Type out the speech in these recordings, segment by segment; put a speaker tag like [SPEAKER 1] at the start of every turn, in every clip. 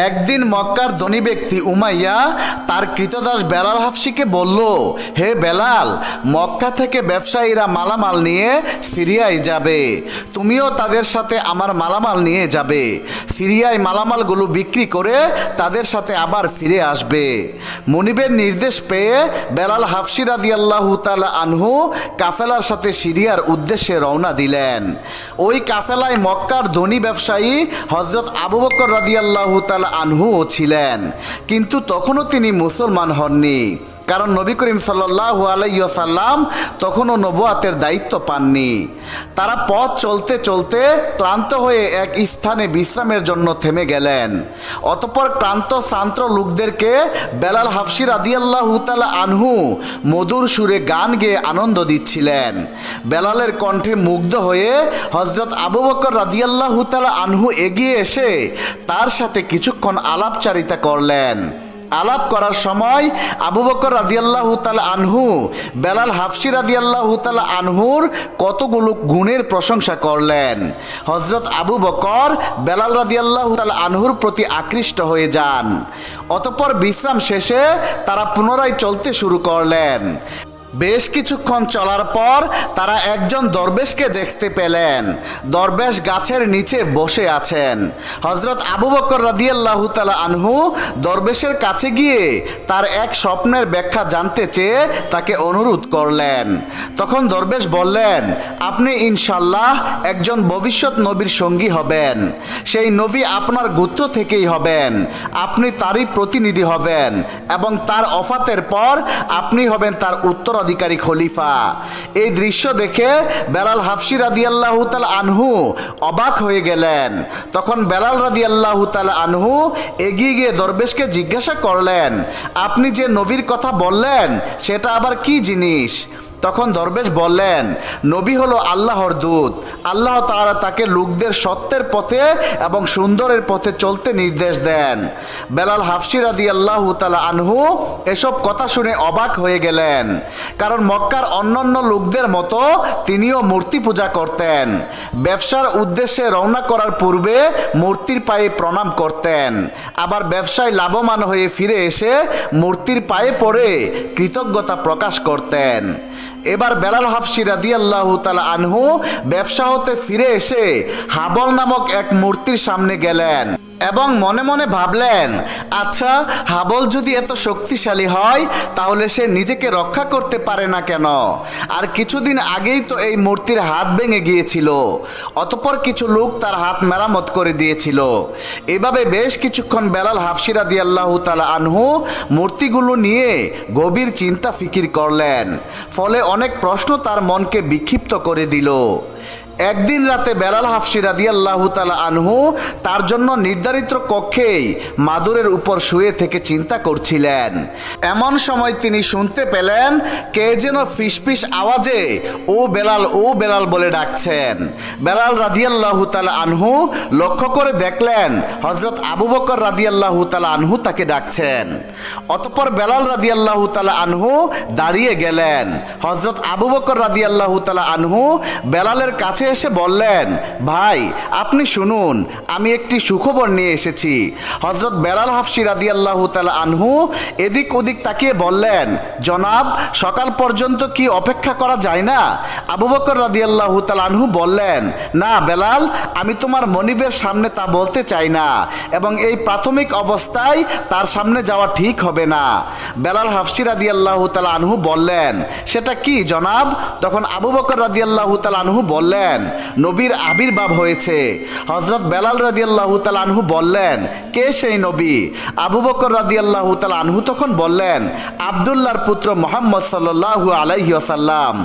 [SPEAKER 1] একদিন মক্কার ধনী ব্যক্তি উমাইয়া তার কৃতদাস বেলাল হাফসিকে বলল, হে বেলাল, মক্কা থেকে ব্যবসায়ীরা মালামাল নিয়ে সিরিয়ায় যাবে, তুমিও তাদের সাথে আমার মালামাল নিয়ে যাবে। সিরিয়ায় মালামালগুলো বিক্রি করে তাদের সাথে আবার ফিরে আসবে। মনিবের নির্দেশ পেয়ে বেলাল হাফসি রাদিয়াল্লাহু তাআলা আনহু কাফেলার সাথে সিরিয়ার উদ্দেশ্যে রওনা দিলেন। ওই কাফেলায় মক্কার ধনী ব্যবসায়ী হযরত আবু বকর রাদিয়াল্লাহু তাআলা আনহু ছিলেন, কিন্তু তখনও তিনি মুসলমান হননি, কারণ নবী করিম সাল্লাল্লাহু আলাইহি ওয়াসাল্লাম তখনও নবুয়াতের দায়িত্ব পাননি। তারা পথ চলতে চলতে ক্লান্ত হয়ে এক স্থানে বিশ্রামের জন্য থেমে গেলেন। অতঃপর ক্লান্ত শ্রান্ত লোকদেরকে বেলাল হাফসি রাদিয়াল্লাহু তাআলা আনহু মধুর সুরে গান গেয়ে আনন্দ দিচ্ছিলেন। বেলালের কণ্ঠে মুগ্ধ হয়ে হযরত আবু বকর রাদিয়াল্লাহু তাআলা আনহু এগিয়ে এসে তার সাথে কিছুক্ষণ আলাপচারিতা করলেন। আলাপ করার সময় আবু বকর রাদিয়াল্লাহু তাআলা আনহু বেলাল হাফসি রাদিয়াল্লাহু তাআলা আনহুর কতগুলো গুণের প্রশংসা করলেন। হযরত আবু বকর বেলাল রাদিয়াল্লাহু তাআলা আনহুর প্রতি আকৃষ্ট হয়ে যান। অতঃপর বিশ্রাম শেষে তারা পুনরায় চলতে শুরু করলেন। বেশ কিছুক্ষণ চলার পর তারা একজন দরবেশকে দেখতে পেলেন। দরবেশ গাছের নিচে বসে আছেন। হযরত আবু বকর রাদিয়াল্লাহু তাআলা আনহু দরবেশের কাছে গিয়ে তার এক স্বপ্নের ব্যাখ্যা জানতে চেয়ে তাকে অনুরোধ করলেন। তখন দরবেশ বললেন, আপনি ইনশাআল্লাহ একজন ভবিষ্যৎ নবীর সঙ্গী হবেন। সেই নবী আপনার গোত্র থেকেই হবেন, আপনি তারই প্রতিনিধি হবেন এবং তার ওফাতের পর আপনি হবেন তার উত্তরাধিকারী খলিফা। এই দৃশ্য দেখে বেলাল হাফসি রাদিয়াল্লাহু তাআলা আনহু অবাক হয়ে গেলেন। তখন বেলাল রাদিয়াল্লাহু তাআলা আনহু এগিয়ে গিয়ে দরবেশকে জিজ্ঞাসা করলেন, আপনি যে নবীর কথা বললেন সেটা আবার কি জিনিস? তখন দরবেশ বললেন, নবী হলো আল্লাহর দূত। আল্লাহ তাআলা তাকে লোকদের সত্যের পথে এবং সুন্দরের পথে চলতে নির্দেশ দেন। বেলাল হাফসি রাদিয়াল্লাহু তাআলা আনহু এসব কথা শুনে অবাক হয়ে গেলেন, কারণ মক্কার অন্যান্য লোকদের মতো তিনিও মূর্তি পূজা করতেন। ব্যবসার উদ্দেশ্যে রওনা করার পূর্বে মূর্তির পায়ে প্রণাম করতেন, আবার ব্যবসায় লাভবান হয়ে ফিরে এসে মূর্তির পায়ে পড়ে কৃতজ্ঞতা প্রকাশ করতেন। এবার বেলাল হাফসি রাদিয়াল্লাহু তাআলা আনহু ব্যবসা হতে ফিরে এসে হাবল নামক এক মূর্তির সামনে গেলেন এবং মনে মনে ভাবলেন, আচ্ছা, হাবল যদি এত শক্তিশালী হয় তাহলে সে নিজেকে রক্ষা করতে পারে না কেন? আর কিছুদিন আগেই তো এই মূর্তির হাত ভেঙে গিয়েছিল, অতঃপর কিছু লোক তার হাত মেরামত করে দিয়েছিল। এভাবে বেশ কিছুক্ষণ বেলাল হাফসি রাদিয়াল্লাহু তাআলা আনহু মূর্তিগুলো নিয়ে গভীর চিন্তা ফিকির করলেন, ফলে অনেক প্রশ্ন তার মনকে বিক্ষিপ্ত করে দিল। একদিন রাতে বেলাল হাফসি রাদিয়াল্লাহু তাআলা আনহু তার জন্য নির্ধারিত কক্ষেই মাদুরের উপর শুয়ে থেকে চিন্তা করছিলেন। এমন সময় তিনি শুনতে পেলেন কে যেন ফিসফিস আওয়াজে ও বেলাল বলে ডাকছেন। বেলাল রাদিয়াল্লাহু তাআলা আনহু লক্ষ্য করে দেখলেন হযরত আবু বকর রাদিয়াল্লাহু তাআলা আনহু তাকে ডাকছেন। অতঃপর বেলাল রাদিয়াল্লাহু তাআলা আনহু দাঁড়িয়ে গেলেন। হযরত আবু বকর রাদিয়াল্লাহু তাআলা আনহু বেলালের কাছে এসে বললেন, ভাই, আপনি শুনুন, আমি একটি সুখবর নিয়ে এসেছি। হযরত বেলাল হাফসি রাদিয়াল্লাহু তাআলা আনহু এদিক ওদিক তাকিয়ে বললেন, জনাব, সকাল পর্যন্ত কি অপেক্ষা করা যায় না? আবু বকর রাদিয়াল্লাহু তাআলা আনহু বললেন, না বেলাল, আমি তোমার মনিবের সামনে তা বলতে চাই না এবং এই প্রাথমিক অবস্থায় তার সামনে যাওয়া ঠিক হবে না। বেলাল হাফসি রাদিয়াল্লাহু তাআলা আনহু বললেন, সেটা কি জনাব? তখন আবু বকর রাদিয়াল্লাহু তাআলা আনহু বললেন, নবীর আবির্ভাব হয়েছে। হযরত বেলাল রাদিয়াল্লাহু তাআলা আনহু বললেন, কে সেই নবী? আবু বকর রাদিয়াল্লাহু তাআলা আনহু তখন বললেন, আব্দুল্লাহর পুত্র মুহাম্মদ সাল্লাল্লাহু আলাইহি ওয়াসাল্লাম।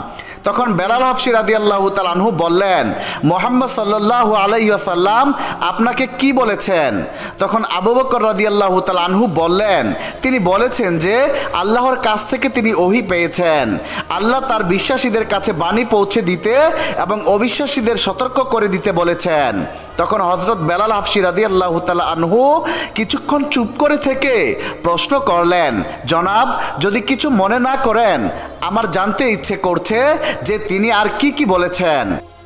[SPEAKER 1] তখন বেলাল হাফসি রাদিয়াল্লাহু তাআলা আনহু বললেন, মুহাম্মদ সাল্লাল্লাহু আলাইহি ওয়াসাল্লাম আপনাকে কি বলেছেন? তখন আবু বকর রাদিয়াল্লাহু তাআলা আনহু বললেন, তিনি বলেছেন যে আল্লাহর কাছ থেকে তিনি ওহী পেয়েছেন। আল্লাহ তার বিশ্বাসীদের কাছে বাণী পৌঁছে দিতে এবং অবিশ্বাসীদের সতর্ক করে দিতে বলেছেন। তখন হযরত বেলাল হাফসি রাদিয়াল্লাহু তাআলা আনহু কিছুক্ষণ চুপ করে থেকে প্রশ্ন করলেন, জনাব, যদি কিছু মনে না করেন, আমার জানতে ইচ্ছে করছে যে তিনি আর কি কি বলেছেন।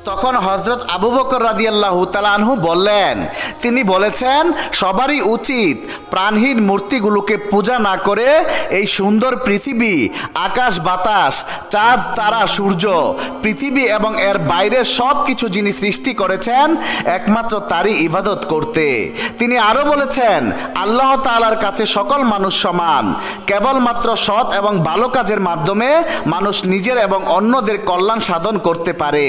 [SPEAKER 1] তখন হযরত আবু বকর রাদিয়াল্লাহু তাআলা আনহু বললেন, তিনি বলেছেন সবারই উচিত প্রাণহীন মূর্তিগুলোকে পূজা না করে এই সুন্দর পৃথিবী, আকাশ বাতাস, চাঁদ তারা সূর্য, পৃথিবী এবং এর বাইরের সব কিছু যিনি সৃষ্টি করেছেন একমাত্র তারই ইবাদত করতে। তিনি আরো বলেছেন, আল্লাহ তাআলার কাছে সকল মানুষ সমান, কেবলমাত্র সৎ এবং ভালো কাজের মাধ্যমে মানুষ নিজের এবং অন্যদের কল্যাণ সাধন করতে পারে।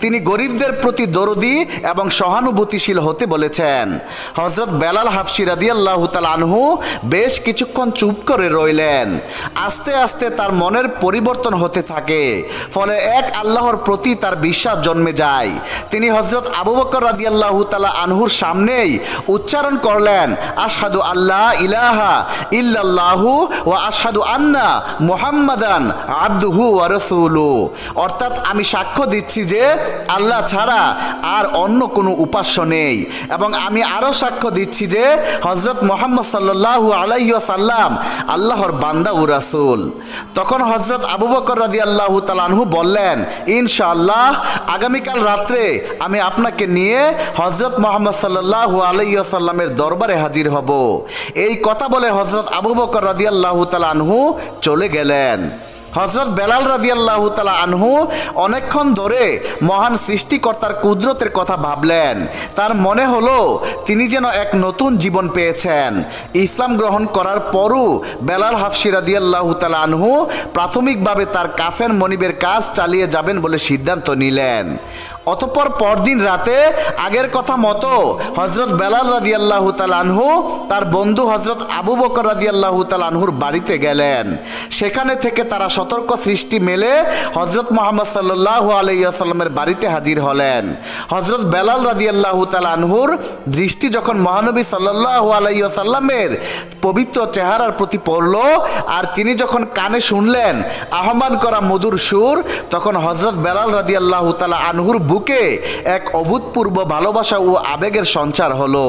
[SPEAKER 1] তিনি গরিবদের প্রতি দরদি এবং সহানুভূতিশীল হতে বলেছেন। হযরত বেলাল হাফসি রাদিয়াল্লাহু তাআলা আনহু বেশ কিছুক্ষণ চুপ করে রইলেন। আস্তে আস্তে তার মনের পরিবর্তন হতে থাকে, ফলে এক আল্লাহর প্রতি তার বিশ্বাস জন্মে যায়। তিনি হযরত আবু বকর রাদিয়াল্লাহু তাআলা আনহুর সামনেই উচ্চারণ করলেন, আশহাদু আল্লা ইলাহা ইল্লাল্লাহু ওয়া আশহাদু আন্না মুহাম্মাদান আবদুহু ওয়া রাসূলুহু, অর্থাৎ আমি সাক্ষ্য দিচ্ছি যে আল্লাহ ছাড়া আর অন্য কোনো উপাস্য নেই, এবং আমি আরো সাক্ষ্য দিচ্ছি যে হযরত মুহাম্মদ সাল্লাল্লাহু আলাইহি ওয়াসাল্লাম আল্লাহর বান্দা ও রাসূল। তখন হযরত আবু বকর রাদিয়াল্লাহু তাআলা আনহু বললেন, ইনশাআল্লাহ আগামীকাল রাত্রে আমি আপনাকে নিয়ে হযরত মুহাম্মদ সাল্লাল্লাহু আলাইহি ওয়াসাল্লামের দরবারে হাজির হব। এই কথা বলে হযরত আবু বকর রাদিয়াল্লাহু তাআলা আনহু চলে গেলেন। হযরত বেলাল রাদিয়াল্লাহু তাআলা আনহু অনেকক্ষণ ধরে মহান সৃষ্টিকর্তার কুদরতের কথা ভাবলেন। তার মনে হলো তিনি যেন এক নতুন জীবন পেয়েছেন। ইসলাম গ্রহণ করার পরও বেলাল হাফসি রাদিয়াল্লাহু তাআলা আনহু প্রাথমিকভাবে তার কাফেন মনিবের কাজ চালিয়ে যাবেন বলে সিদ্ধান্ত নিলেন। অতঃপর পরদিন রাতে আগের কথা মতো হযরত বেলাল রাদিয়াল্লাহু তাআলা আনহু তার বন্ধু হযরত আবু বকর রাদিয়াল্লাহু তাআলা আনহুর বাড়িতে গেলেন। সেখানে থেকে তারা সতর্ক সৃষ্টি মেলে হযরত মুহাম্মদ সাল্লাল্লাহু আলাইহি ওয়াসাল্লামের বাড়িতে হাজির হলেন। হযরত বেলাল রাদিয়াল্লাহু তাআলা আনহুর দৃষ্টি যখন মহানবী সাল্লাল্লাহু আলাইহি ওয়াসাল্লামের পবিত্র চেহারার প্রতি পড়ল, আর তিনি যখন কানে শুনলেন আহ্বান করা মধুর সুর, তখন হযরত বেলাল রাদিয়াল্লাহু তাআলা আনহুর বুকে এক অভূতপূর্ব ভালোবাসা ও আবেগের সঞ্চার হলো।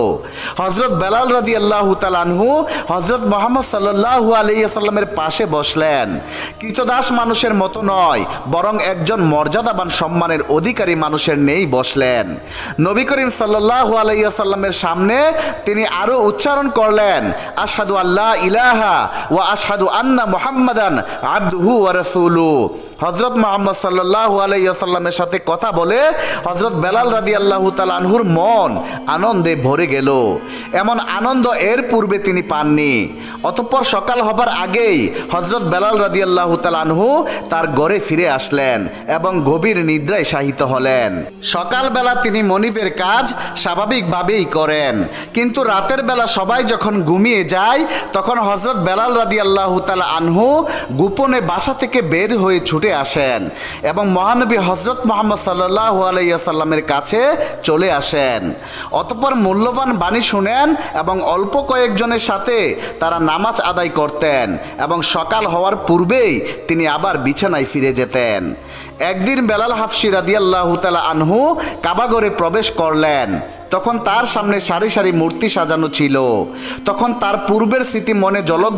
[SPEAKER 1] হযরত বেলাল রাদিয়াল্লাহু তাআলা আনহু হযরত মুহাম্মদ সাল্লাল্লাহু আলাইহি ওয়াসাল্লামের পাশে বসলেন। কৃতদাস মানুষের মতো নয়, বরং একজন মর্যাদাবান সম্মানের অধিকারী মানুষের নেই বসলেন। নবী করিম সাল্লাল্লাহু আলাইহি ওয়াসাল্লামের সামনে তিনি আরো উচ্চারণ করলেন, আশহাদু আল্লা ইলাহা ওয়া আশহাদু আন্না মুহাম্মাদান আবদুহু ওয়া রাসূলুহু। হযরত মুহাম্মদ সাল্লাল্লাহু আলাইহি ওয়াসাল্লামের সাথে কথা বলে হযরত বেলাল রাদিয়াল্লাহু তাআলা আনহুর মন আনন্দে ভরে গেল। এমন আনন্দ এর পূর্বে তিনি পাননি। অতঃপর সকাল হবার আগেই হযরত বেলাল রাদিয়াল্লাহু তাআলা আনহু তার ঘরে ফিরে আসলেন এবং গভীর নিদ্রায় শায়িত হলেন। সকালবেলা তিনি মনিবের কাজ স্বাভাবিকভাবেই করেন, কিন্তু রাতের বেলা সবাই যখন ঘুমিয়ে যায় তখন হযরত বেলাল রাদিয়াল্লাহু তাআলা আনহু গোপনে বাসা থেকে বের হয়ে ছুটে আসেন এবং মহানবী হযরত মুহাম্মদ সাল্লাল্লাহু আলাইহি ওয়াসাল্লামের কাছে চলে আসেন। অতঃপর মূল্যবান বাণী শুনেন এবং অল্প কয়েকজনের সাথে তারা নামাজ আদায় করতেন এবং সকাল হওয়ার পূর্বেই তিনি আবার বিছানায় ফিরে যেতেন। একদিন বেলাল হাফসি রাদিয়াল্লাহু তাআলা আনহু কাবাঘরে প্রবেশ করলেন। তখন তার সামনে সারি সারি মূর্তি সাজানো ছিল। তখন তার পূর্বের স্মৃতি মনে ঝলক